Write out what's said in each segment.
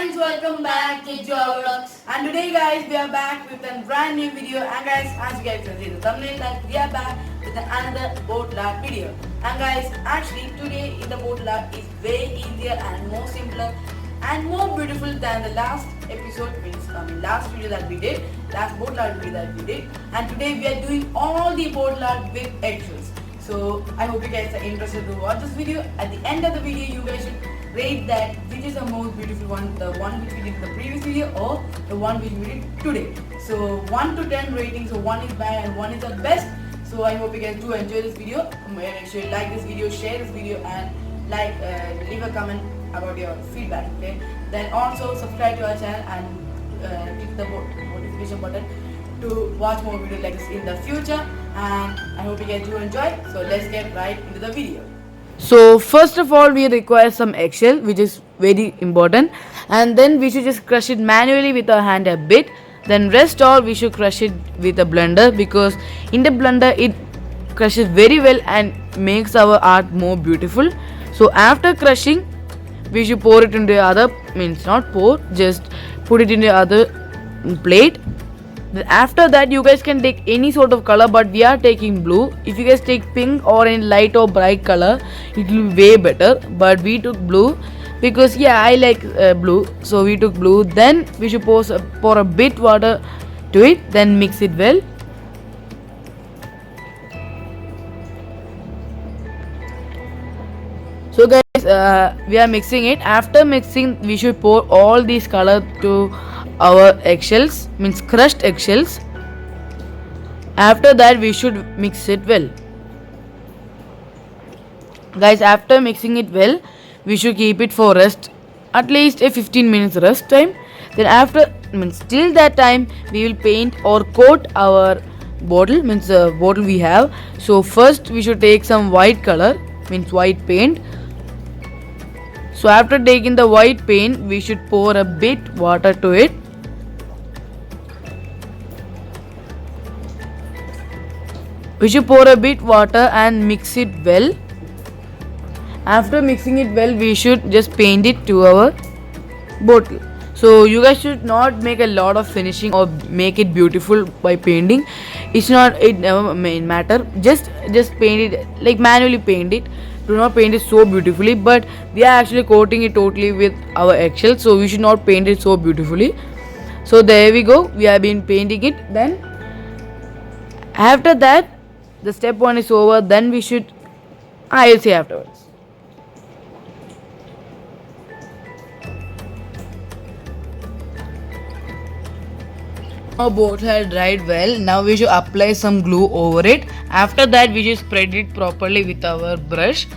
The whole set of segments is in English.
friends, welcome back to Joe Vlogs. And today guys, we are back with a brand new video. And guys, as you guys can see the thumbnail, that we are back with another boat art video. And guys, actually today in the boat art is way easier and more simpler and more beautiful than the last episode, last video that we did, last boat art video that we did. And today we are doing all the boat art with eggshells. So I hope you guys are interested to watch this video. At the end of the video, you guys should rate that which is the most beautiful one, the one which we did in the previous video or the one which we did today. So 1 to 10 rating, so 1 is bad and 1 is the best. So I hope you guys do enjoy this video. Make sure you like this video, share this video, and leave a comment about your feedback. Okay. Then also subscribe to our channel and click the notification button to watch more videos like this in the future. And I hope you guys do enjoy. So let's get right into the video. So first of all, we require some eggshell, which is very important, and then we should just crush it manually with our hand a bit. Then rest all we should crush it with a blender, because in the blender it crushes very well and makes our art more beautiful. So after crushing, we should pour it into the other, not pour, just put it in the other plate. Then after that, you guys can take any sort of color, but we are taking blue. If you guys take pink or any light or bright color, it will be way better, but we took blue because I like blue, so we took blue. Then we should pour a bit water to it, then mix it well. So guys, we are mixing it. After mixing, we should pour all these color to our eggshells, crushed eggshells. After that, we should mix it well. Guys, after mixing it well, we should keep it for rest, at least a 15 minutes rest time. Then after, till that time, we will paint or coat our bottle, the bottle we have. So first we should take some white color, white paint. So after taking the white paint, we should pour a bit water to it. We should pour a bit water and mix it well. After mixing it well, we should just paint it to our bottle. So you guys should not make a lot of finishing or make it beautiful by painting. It never matter. Just paint it, like manually paint it. Do not paint it so beautifully, but we are actually coating it totally with our eggshell, so we should not paint it so beautifully. So there we go. We have been painting it. Then after that, the step 1 is over. Then we should, I'll say afterwards. Our boat had dried well. Now we should apply some glue over it. After that, we should spread it properly with our brush.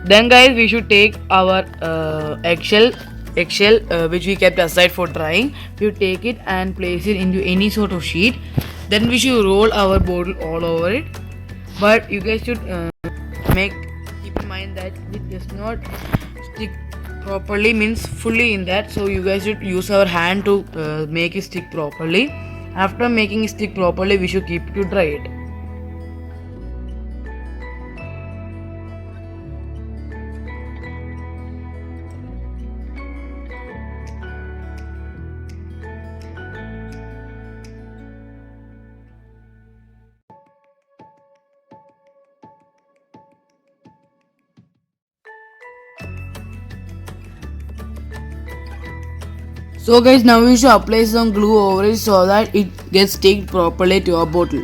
Then guys, we should take our eggshell which we kept aside for drying. We should take it and place it into any sort of sheet. Then we should roll our bottle all over it. But you guys should keep in mind that it does not stick properly, fully in that. So you guys should use our hand to make it stick properly. After making it stick properly, we should keep it to dry it. So guys, now we should apply some glue over it so that it gets sticked properly to our bottle.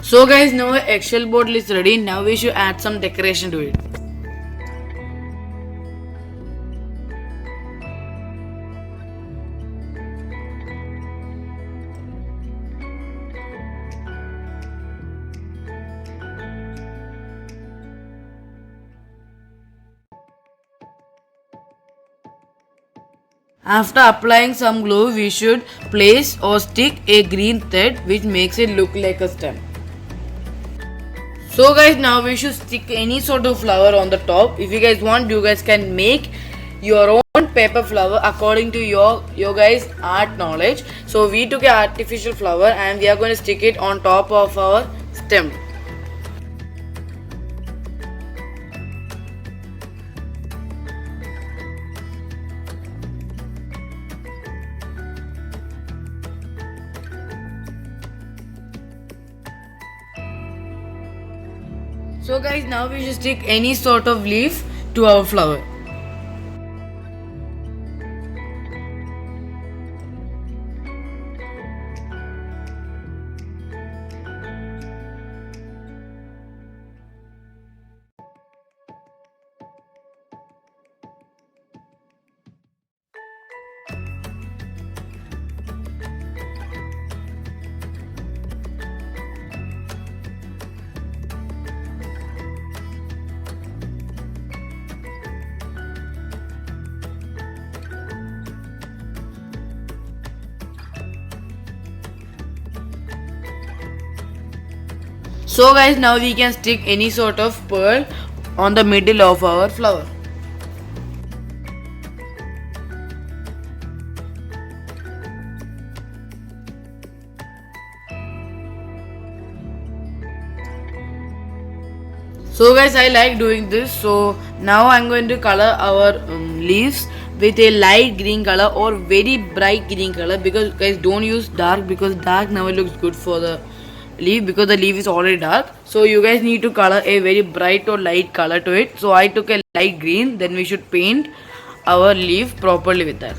So guys, now our eggshell bottle is ready. Now we should add some decoration to it. After applying some glue, we should place or stick a green thread which makes it look like a stem. So guys, now we should stick any sort of flower on the top. If you guys want, you guys can make your own paper flower according to your guys art knowledge. So we took an artificial flower and we are going to stick it on top of our stem. So guys, now we should stick any sort of leaf to our flower. So guys, now we can stick any sort of pearl on the middle of our flower. So guys, I like doing this. So now I'm going to color our leaves with a light green color or very bright green color, because guys, don't use dark, because dark never looks good for the leaf, because the leaf is already dark. So you guys need to color a very bright or light color to it. So I took a light green, then we should paint our leaf properly with that.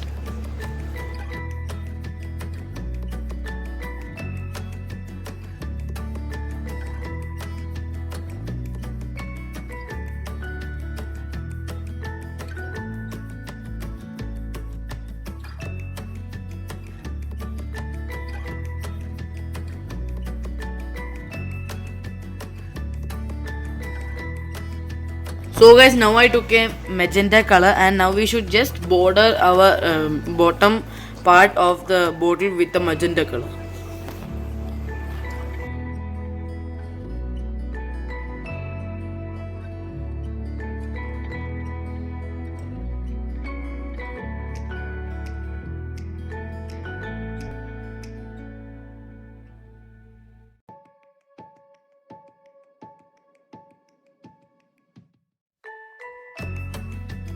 So guys, now I took a magenta color and now we should just border our bottom part of the bottle with the magenta color.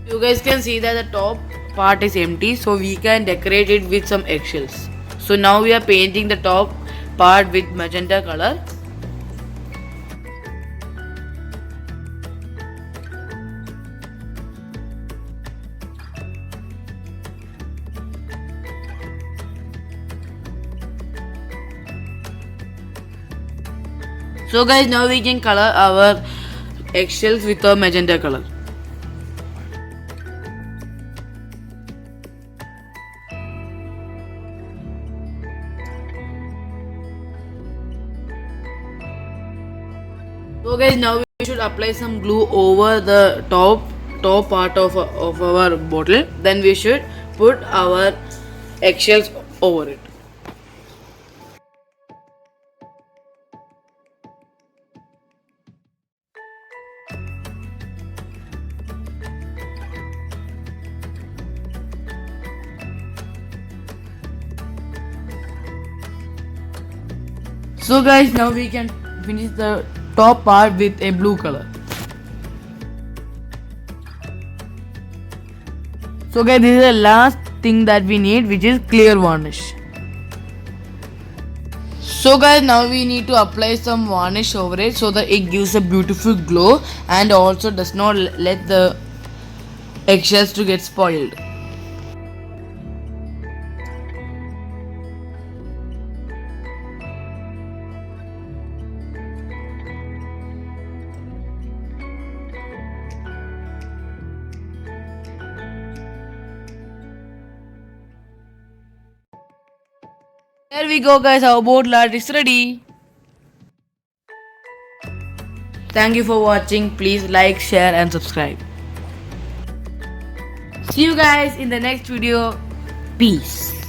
You guys can see that the top part is empty, so we can decorate it with some eggshells. So now we are painting the top part with magenta color. So guys, now we can color our eggshells with a magenta color. So guys, now we should apply some glue over the top part of our bottle. Then we should put our eggshells over it. So guys, now we can finish the top part with a blue color. So guys, this is the last thing that we need, which is clear varnish. So guys, now we need to apply some varnish over it so that it gives a beautiful glow and also does not let the eggshells to get spoiled. There we go guys, our bottle art is ready. Thank you for watching. Please like, share and subscribe. See you guys in the next video. Peace.